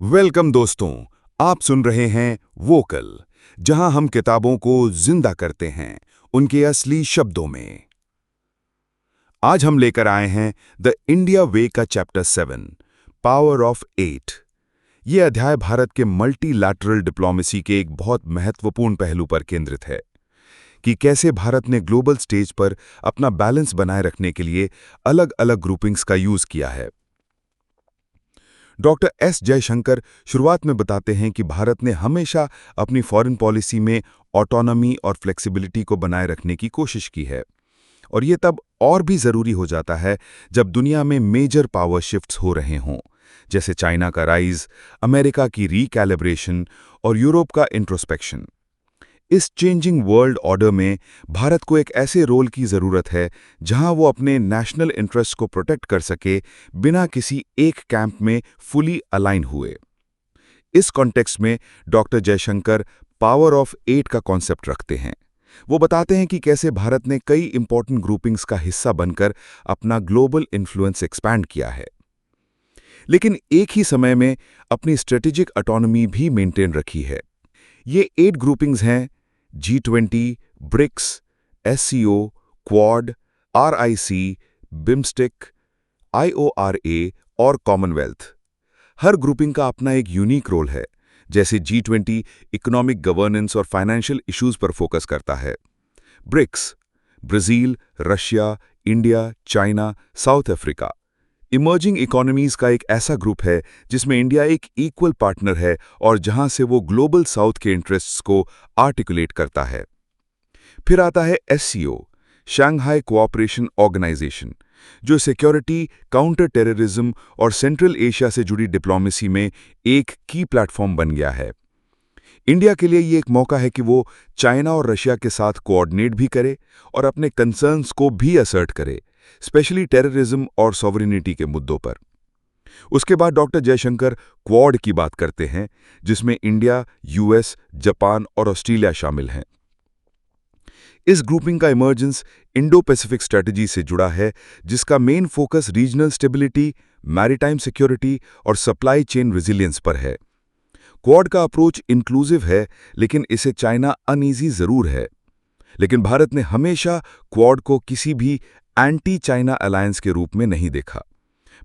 Welcome दोस्तों। आप सुन रहे हैं वोकल, जहां हम किताबों को जिंदा करते हैं उनके असली शब्दों में। आज हम लेकर आए हैं द इंडिया वे का चैप्टर 7, पावर ऑफ 8। ये अध्याय भारत के मल्टीलैटरल डिप्लोमेसी के एक बहुत महत्वपूर्ण पहलू पर केंद्रित है कि कैसे भारत ने ग्लोबल स्टेज पर अपना बैलेंस बनाए रखने के लिए अलग-अलग ग्रुपिंग्स का यूज किया है। डॉक्टर एस जयशंकर शुरुआत में बताते हैं कि भारत ने हमेशा अपनी फॉरेन पॉलिसी में ऑटोनॉमी और फ्लेक्सिबिलिटी को बनाए रखने की कोशिश की है, और ये तब और भी ज़रूरी हो जाता है जब दुनिया में मेजर पावर शिफ्ट्स हो रहे हों, जैसे चाइना का राइज, अमेरिका की रीकैलिब्रेशन और यूरोप का इंट्रोस्पेक्शन। इस चेंजिंग वर्ल्ड ऑर्डर में भारत को एक ऐसे रोल की ज़रूरत है जहां वो अपने नेशनल इंटरेस्ट को प्रोटेक्ट कर सके बिना किसी एक कैंप में फुली अलाइन हुए। इस कॉन्टेक्स्ट में डॉक्टर जयशंकर पावर ऑफ 8 का कॉन्सेप्ट रखते हैं। वो बताते हैं कि कैसे भारत ने कई इंपॉर्टेंट ग्रुपिंग्स का हिस्सा बनकर अपना ग्लोबल इन्फ्लुएंस एक्सपैंड किया है, लेकिन एक ही समय में अपनी स्ट्रेटेजिक ऑटोनॉमी भी मेंटेन रखी है। ये 8 ग्रुपिंग्स हैं: G20, BRICS, SCO, Quad, RIC, BIMSTEC, IORA और कॉमनवेल्थ। हर ग्रुपिंग का अपना एक यूनिक रोल है। जैसे G20 इकोनॉमिक गवर्नेंस और फाइनेंशियल इश्यूज पर फोकस करता है। BRICS Brazil, Russia, India, China, South Africa. Emerging economies का एक ऐसा ग्रुप है जिसमें इंडिया एक इक्वल पार्टनर है और जहां से वो ग्लोबल साउथ के इंटरेस्ट्स को आर्टिकुलेट करता है। फिर आता है SCO, शंघाई कोऑपरेशन ऑर्गेनाइजेशन, जो सिक्योरिटी, काउंटर टेररिज्म और सेंट्रल एशिया से जुड़ी डिप्लोमेसी में एक की प्लेटफॉर्म बन गया है। इंडिया के लिए ये एक मौका है कि वो चाइना और रशिया के साथ कोऑर्डिनेट भी करे और अपने कंसर्न्स को भी असर्ट करे, स्पेशली टेररिज्म और सॉवरेनिटी के मुद्दों पर। उसके बाद डॉक्टर जयशंकर क्वाड की बात करते हैं, जिसमें इंडिया, US, जापान और ऑस्ट्रेलिया शामिल हैं। इस ग्रुपिंग का इमर्जेंस इंडो पैसिफिक स्ट्रेटजी से जुड़ा है, जिसका main focus regional stability, maritime security और सप्लाई चेन रेजिलियंस पर है। क्वाड का अप्रोच इंक्लूसिव है, लेकिन इसे चाइना अनईजी जरूर है। लेकिन भारत ने हमेशा क्वाड को किसी भी एंटी चाइना अलायंस के रूप में नहीं देखा,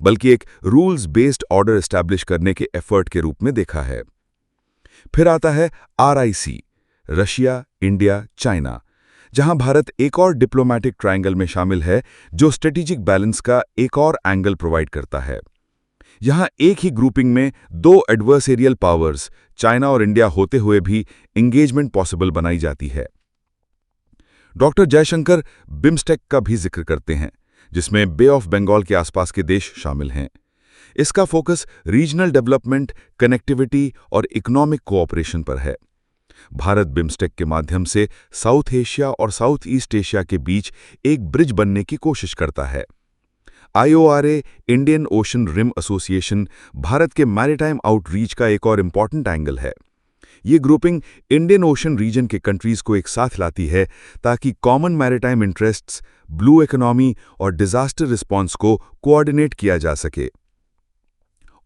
बल्कि एक रूल्स बेस्ड ऑर्डर एस्टैब्लिश करने के एफर्ट के रूप में देखा है। फिर आता है RIC, रशिया, इंडिया, चाइना, जहां भारत एक और डिप्लोमैटिक ट्रायंगल में शामिल है, जो स्ट्रेटेजिक बैलेंस का एक और एंगल प्रोवाइड करता है। यहां एक ही ग्रुपिंग में दो एडवर्सेरियल पावर्स, चाइना और इंडिया होते हुए भी एंगेजमेंट पॉसिबल बनाई जाती है। डॉक्टर जयशंकर बिम्स्टेक का भी जिक्र करते हैं, जिसमें बे ऑफ बंगाल के आसपास के देश शामिल हैं। इसका फोकस रीजनल डेवलपमेंट, कनेक्टिविटी और इकोनॉमिक कोऑपरेशन पर है। भारत बिम्स्टेक के माध्यम से साउथ एशिया और साउथ ईस्ट एशिया के बीच एक ब्रिज बनने की कोशिश करता है। IORA, Indian Ocean Rim Association, Bharat के मैरीटाइम आउटरीच का एक और इम्पॉर्टेंट एंगल है। ये ग्रुपिंग इंडियन ओशन रीजन के कंट्रीज को एक साथ लाती है ताकि common maritime interests, blue economy और डिजास्टर रिस्पॉन्स को कोऑर्डिनेट किया जा सके।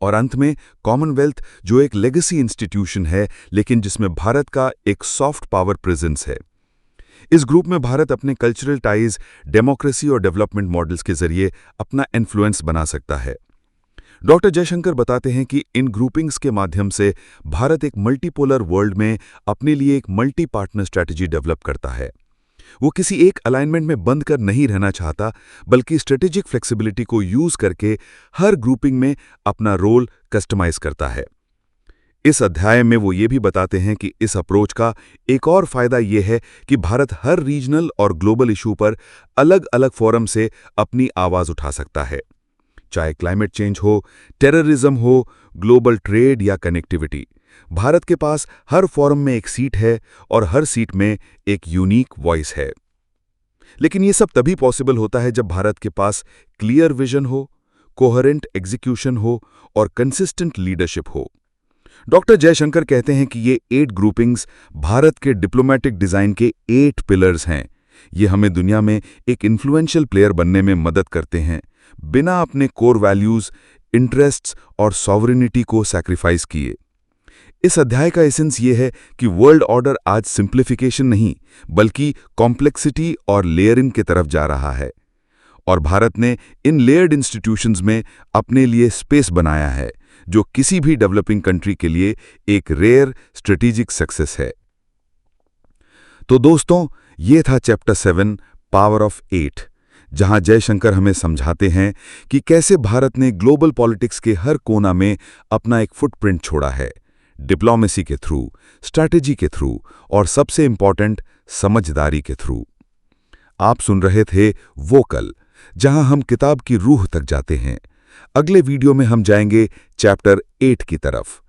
और अंत में कॉमनवेल्थ, जो एक लेगेसी इंस्टीट्यूशन है, लेकिन जिसमें भारत का एक सॉफ्ट पावर प्रेजेंस है। इस ग्रुप में भारत अपने कल्चरल टाइज, डेमोक्रेसी और डेवलपमेंट मॉडल्स के जरिए अपना इन्फ्लुएंस बना सकता है। डॉक्टर जयशंकर बताते हैं कि इन ग्रुपिंग्स के माध्यम से भारत एक मल्टीपोलर वर्ल्ड में अपने लिए एक मल्टी पार्टनर स्ट्रैटेजी डेवलप करता है। वो किसी एक अलाइनमेंट में बंद कर नहीं रहना चाहता, बल्कि स्ट्रेटेजिक फ्लेक्सिबिलिटी को यूज करके हर ग्रुपिंग में अपना रोल कस्टमाइज करता है। इस अध्याय में वो ये भी बताते हैं कि इस अप्रोच का एक और फायदा ये है कि भारत हर रीजनल और ग्लोबल इशू पर अलग अलग फोरम से अपनी आवाज उठा सकता है, चाहे क्लाइमेट चेंज हो, टेररिज्म हो, ग्लोबल ट्रेड या कनेक्टिविटी। भारत के पास हर फोरम में एक सीट है और हर सीट में एक यूनिक वॉइस है। लेकिन ये सब तभी पॉसिबल होता है जब भारत के पास क्लियर विजन हो, कोहेरेंट एग्जीक्यूशन हो और कंसिस्टेंट लीडरशिप हो। डॉक्टर जयशंकर कहते हैं कि ये 8 ग्रुपिंग्स भारत के डिप्लोमैटिक डिजाइन के 8 पिलर्स हैं। ये हमें दुनिया में एक इन्फ्लुएंशियल प्लेयर बनने में मदद करते हैं, बिना अपने कोर वैल्यूज, इंटरेस्ट्स और सॉवरेनिटी को सैक्रिफाइस किए। इस अध्याय का एसेंस ये है कि वर्ल्ड ऑर्डर आज सिंप्लीफिकेशन नहीं बल्कि कॉम्प्लेक्सिटी और लेयरिंग की तरफ जा रहा है, और भारत ने इन लेयर्ड इंस्टीट्यूशंस में अपने लिए स्पेस बनाया है जो किसी भी डेवलपिंग कंट्री के लिए एक रेयर स्ट्रेटेजिक सक्सेस है। तो दोस्तों, ये था चैप्टर 7 पावर ऑफ 8, जहां जयशंकर हमें समझाते हैं कि कैसे भारत ने ग्लोबल पॉलिटिक्स के हर कोना में अपना एक फुटप्रिंट छोड़ा है, डिप्लोमेसी के थ्रू, स्ट्रैटेजी के थ्रू और सबसे इंपॉर्टेंट समझदारी के थ्रू। आप सुन रहे थे वोकल, जहां हम किताब की रूह तक जाते हैं। अगले वीडियो में हम जाएंगे चैप्टर 8 की तरफ,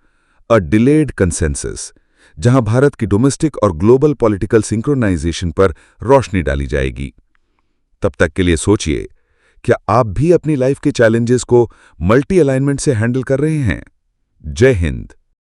अ डिलेड कंसेंसस, जहां भारत की डोमेस्टिक और ग्लोबल पॉलिटिकल सिंक्रोनाइजेशन पर रोशनी डाली जाएगी। तब तक के लिए सोचिए, क्या आप भी अपनी लाइफ के चैलेंजेस को मल्टी अलाइनमेंट से हैंडल कर रहे हैं? जय हिंद।